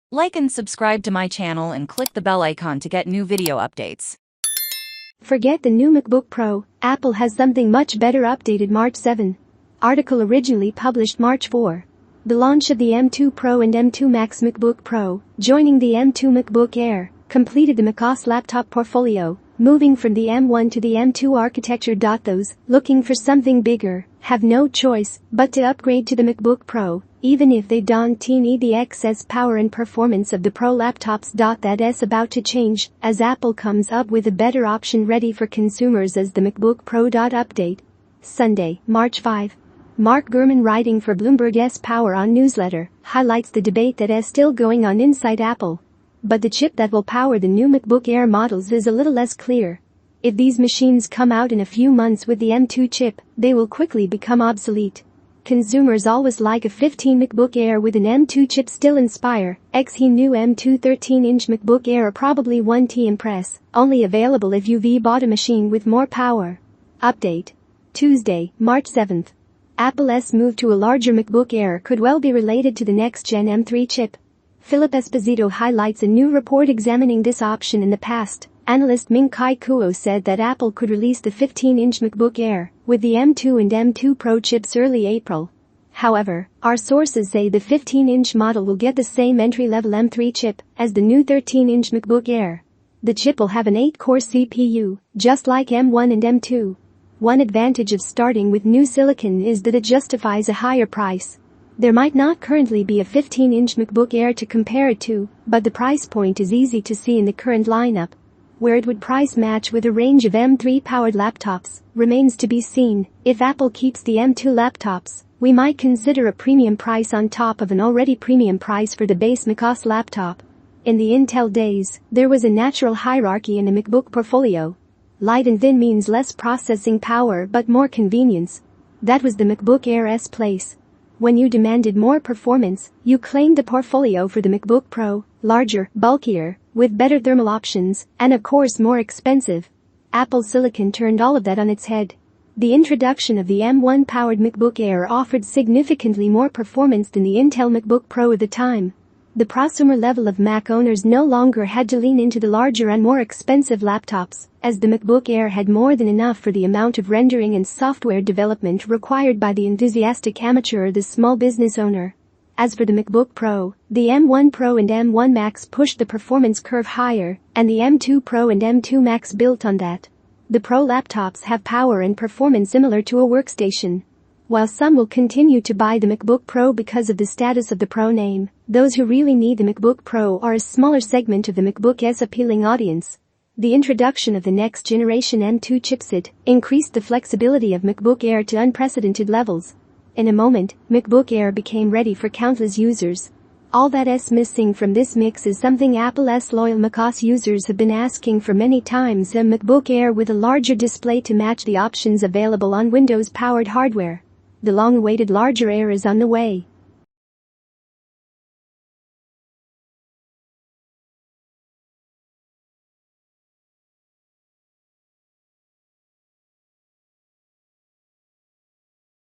Like and subscribe to my channel and click the bell icon to get new video updates. Forget the new MacBook Pro, Apple has something much better. Updated March 7. Article originally published March 4. The launch of the M2 Pro and M2 MacBook Pro, joining the M2 MacBook Air, completed the macOS laptop portfolio, moving from the M1 to the M2 architecture. Those looking for something bigger have no choice but to upgrade to the MacBook Pro, even if they don't need the excess power and performance of the Pro laptops. That's about to change as Apple comes up with a better option ready for consumers as the MacBook Pro. Update. Sunday, March 5. Mark Gurman, writing for Bloomberg's Power On newsletter, highlights the debate that is still going on inside Apple. But the chip that will power the new MacBook Air models is a little less clear. If these machines come out in a few months with the M2 chip, they will quickly become obsolete. Consumers always like a 15 MacBook Air with an M2 chip still inspire. He new M2 13-inch MacBook Air probably won't impress, only available if you've bought a machine with more power. Update. Tuesday, March 7th. Apple's move to a larger MacBook Air could well be related to the next-gen M3 chip. Filipe Espósito highlights a new report examining this option. In the past, analyst Ming Chi Kuo said that Apple could release the 15-inch MacBook Air with the M2 and M2 Pro chips early April. However, our sources say the 15-inch model will get the same entry-level M3 chip as the new 13-inch MacBook Air. The chip will have an 8-core CPU, just like M1 and M2. One advantage of starting with new silicon is that it justifies a higher price. There might not currently be a 15-inch MacBook Air to compare it to, but the price point is easy to see in the current lineup. Where it would price match with a range of M3-powered laptops remains to be seen. If Apple keeps the M2 laptops, we might consider a premium price on top of an already premium price for the base macOS laptop. In the Intel days, there was a natural hierarchy in the MacBook portfolio. Light and thin means less processing power but more convenience. That was the MacBook Air's place. When you demanded more performance, you claimed the portfolio for the MacBook Pro, larger, bulkier, with better thermal options, and of course more expensive. Apple Silicon turned all of that on its head. The introduction of the M1-powered MacBook Air offered significantly more performance than the Intel MacBook Pro at the time. The prosumer level of Mac owners no longer had to lean into the larger and more expensive laptops, as the MacBook Air had more than enough for the amount of rendering and software development required by the enthusiastic amateur or the small business owner. As for the MacBook Pro, the M1 Pro and M1 Max pushed the performance curve higher, and the M2 Pro and M2 Max built on that. The Pro laptops have power and performance similar to a workstation. While some will continue to buy the MacBook Pro because of the status of the Pro name, those who really need the MacBook Pro are a smaller segment of the MacBook's appealing audience. The introduction of the next-generation M2 chipset increased the flexibility of MacBook Air to unprecedented levels. In a moment, MacBook Air became ready for countless users. All that's missing from this mix is something Apple's loyal macOS users have been asking for many times: a MacBook Air with a larger display to match the options available on Windows-powered hardware. The long-awaited larger Air is on the way.